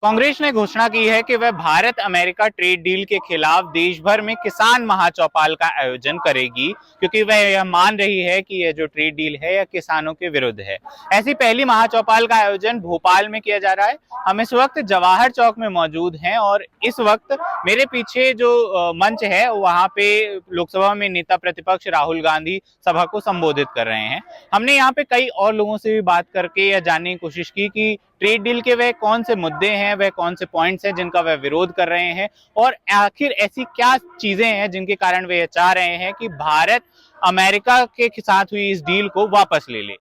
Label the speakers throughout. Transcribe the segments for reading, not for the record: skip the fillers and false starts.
Speaker 1: कांग्रेस ने घोषणा की है कि वह भारत अमेरिका ट्रेड डील के खिलाफ देश भर में किसान महाचौपाल का आयोजन करेगी, क्योंकि वह यह मान रही है कि यह जो ट्रेड डील है यह किसानों के विरुद्ध है। ऐसी पहली महाचौपाल का आयोजन भोपाल में किया जा रहा है। हम इस वक्त जवाहर चौक में मौजूद हैं और इस वक्त मेरे पीछे जो मंच है वहां पे लोकसभा में नेता प्रतिपक्ष राहुल गांधी सभा को संबोधित कर रहे हैं। हमने यहाँ पे कई और लोगों से भी बात करके यह जानने की कोशिश की कि ट्रेड डील के वह कौन से मुद्दे हैं, वह कौन से पॉइंट्स हैं जिनका वह विरोध कर रहे हैं और आखिर ऐसी क्या चीजें हैं जिनके कारण वे यह चाह रहे हैं कि भारत अमेरिका के साथ हुई इस डील को वापस ले ले।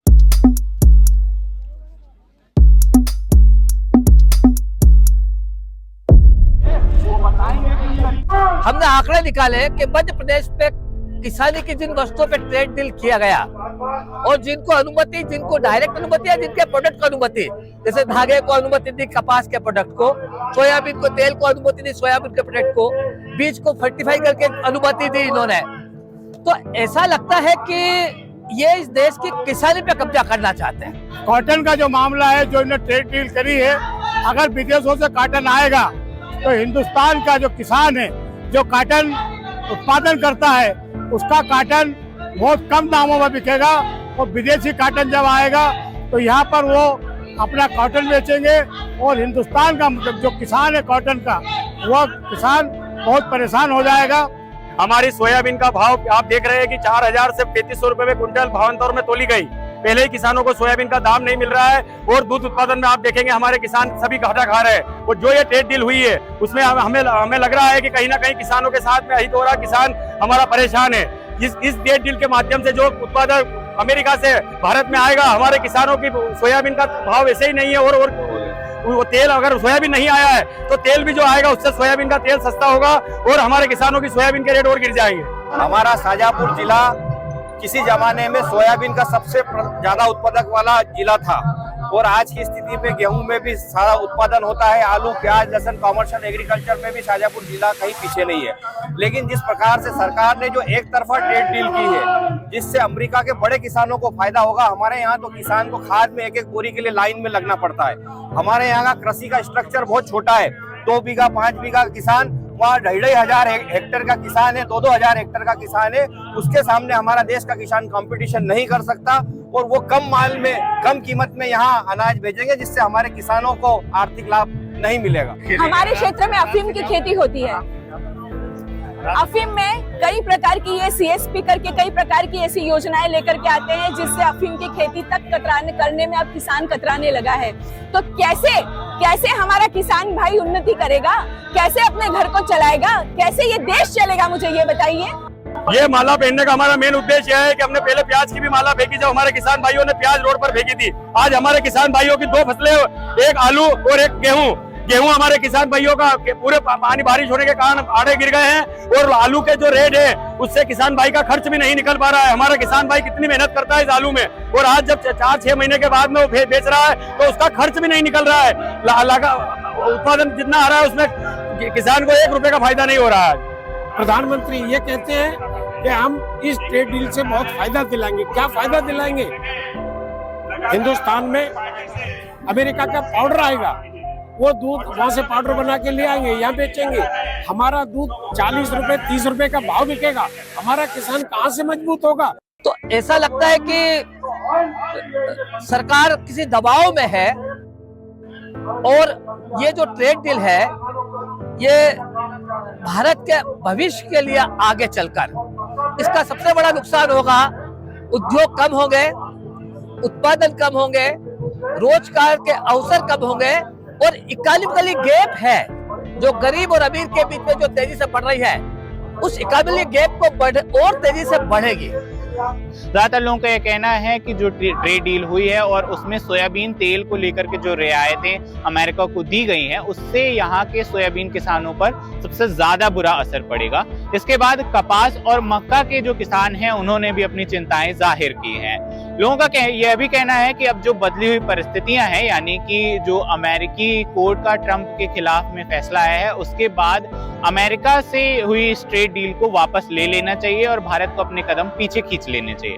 Speaker 2: हमने आंकड़े निकाले कि मध्य प्रदेश पे किसानी की जिन वस्तुओं पे ट्रेड डील किया गया और जिनको अनुमति, जिनको डायरेक्ट अनुमति है, जिनके प्रोडक्ट को अनुमति, जैसे धागे को अनुमति दी कपास के प्रोडक्ट को, सोयाबीन को तेल को अनुमति दी सोयाबीन के प्रोडक्ट को, बीज को फर्टिफाई करके अनुमति दी इन्होंने। तो ऐसा लगता है कि ये इस देश की किसानी पे कब्जा करना चाहते हैं।
Speaker 3: कॉटन का जो मामला है, जो इन्होंने ट्रेड डील करी है, अगर विदेशों से कॉटन आएगा तो हिंदुस्तान का जो किसान है, जो कॉटन उत्पादन करता है, उसका कॉटन बहुत कम दामों में बिकेगा और विदेशी कॉटन जब आएगा तो यहाँ पर वो अपना कॉटन बेचेंगे और हिंदुस्तान का मतलब जो किसान है कॉटन का, वो किसान बहुत परेशान हो जाएगा।
Speaker 4: हमारी सोयाबीन का भाव आप देख रहे हैं कि 4000 से 3500 रुपए में क्विंटल भावांतर में तोली गई। पहले ही किसानों को सोयाबीन का दाम नहीं मिल रहा है और दूध उत्पादन में आप देखेंगे हमारे किसान सभी घाटा खा रहे हैं। और जो ये ट्रेड डील हुई है उसमें हमें लग रहा है कि कहीं ना कहीं किसानों के साथ में अहित हो रहा, किसान हमारा परेशान है। इस ट्रेड डील के माध्यम से जो उत्पादन अमेरिका से भारत में आएगा, हमारे किसानों की सोयाबीन का भाव ऐसे ही नहीं है और वो तेल, अगर सोयाबीन नहीं आया है तो तेल भी जो आएगा उससे सोयाबीन का तेल सस्ता होगा और हमारे किसानों की सोयाबीन के रेट और गिर जाएंगे।
Speaker 5: हमारा शाजापुर जिला किसी जमाने में सोयाबीन का सबसे ज्यादा उत्पादक वाला जिला था और आज की स्थिति में गेहूं में भी सारा उत्पादन होता है। आलू, प्याज, लहसुन, कॉमर्शियल एग्रीकल्चर में भी शाजापुर जिला कहीं पीछे नहीं है। लेकिन जिस प्रकार से सरकार ने जो एक तरफा ट्रेड डील की है जिससे अमेरिका के बड़े किसानों को फायदा होगा, हमारे यहाँ तो किसान को खाद में एक बोरी के लिए लाइन में लगना पड़ता है। हमारे यहाँ का कृषि का स्ट्रक्चर बहुत छोटा है। 2 बीघा 5 बीघा किसान, वहाँ 2,500 हेक्टेयर का किसान है, 2,000 हेक्टेयर का किसान है। उसके सामने हमारा देश का किसान कंपटीशन नहीं कर सकता और वो कम माल में, कम कीमत में यहाँ अनाज भेजेंगे जिससे हमारे किसानों को आर्थिक लाभ नहीं मिलेगा।
Speaker 6: हमारे क्षेत्र में अफीम की खेती होती है। अफीम में कई प्रकार की ये CSP करके कई प्रकार की ऐसी योजनाएं लेकर के आते हैं जिससे अफीम की खेती तक करने में अब किसान कतराने लगा है। तो कैसे हमारा किसान भाई उन्नति करेगा, कैसे अपने घर को चलाएगा, कैसे ये देश चलेगा, मुझे ये बताइए।
Speaker 4: ये माला पहनने का हमारा मेन उद्देश्य है कि हमने पहले प्याज की भी माला फेंकी, जब हमारे किसान भाइयों ने प्याज रोड पर फेंकी थी। आज हमारे किसान भाइयों की 2 फसलें, एक आलू और एक गेहूं हमारे किसान भाइयों का पूरे पानी बारिश होने के कारण आड़े गिर गए हैं और आलू के जो रेट है उससे किसान भाई का खर्च भी नहीं निकल पा रहा है। हमारा किसान भाई कितनी मेहनत करता है इस आलू में और आज जब 4-6 महीने के बाद में वो बेच रहा है तो उसका खर्च भी नहीं निकल रहा है। उत्पादन जितना आ रहा है उसमें किसान को 1 रुपए का फायदा नहीं हो रहा है।
Speaker 3: प्रधानमंत्री ये कहते हैं कि हम इस ट्रेड डील से बहुत फायदा दिलाएंगे। क्या फायदा दिलाएंगे? हिंदुस्तान में अमेरिका का पाउडर आएगा, वो दूध वहां से पाउडर बना के ले आएंगे, यहाँ बेचेंगे। हमारा दूध 40 रुपए 30 रुपए का भाव बिकेगा। हमारा किसान कहाँ से मजबूत होगा?
Speaker 2: तो ऐसा लगता है कि सरकार किसी दबाव में है और ये जो ट्रेड डील है ये भारत के भविष्य के लिए आगे चलकर इसका सबसे बड़ा नुकसान होगा। उद्योग कम होंगे, उत्पादन कम होंगे, रोजगार के अवसर कम होंगे और इकोनॉमिकली गैप है जो गरीब और अमीर के बीच में जो तेजी से बढ़ रही है, उस इकोनॉमिक गैप को और तेजी से बढ़ेगी।
Speaker 1: ज्यादातर लोगों का यह कहना है कि जो ट्रेड डील हुई है और उसमें सोयाबीन तेल को लेकर के जो रियायतें अमेरिका को दी गई हैं उससे यहाँ के सोयाबीन किसानों पर सबसे ज्यादा बुरा असर पड़ेगा। इसके बाद कपास और मक्का के जो किसान हैं उन्होंने भी अपनी चिंताएं जाहिर की हैं। लोगों का यह भी कहना है कि अब जो बदली हुई परिस्थितियां हैं, यानी कि जो अमेरिकी कोर्ट का ट्रंप के खिलाफ में फैसला आया है, उसके बाद अमेरिका से हुई इस ट्रेड डील को वापस ले लेना चाहिए और भारत को अपने कदम पीछे खींच लेने चाहिए।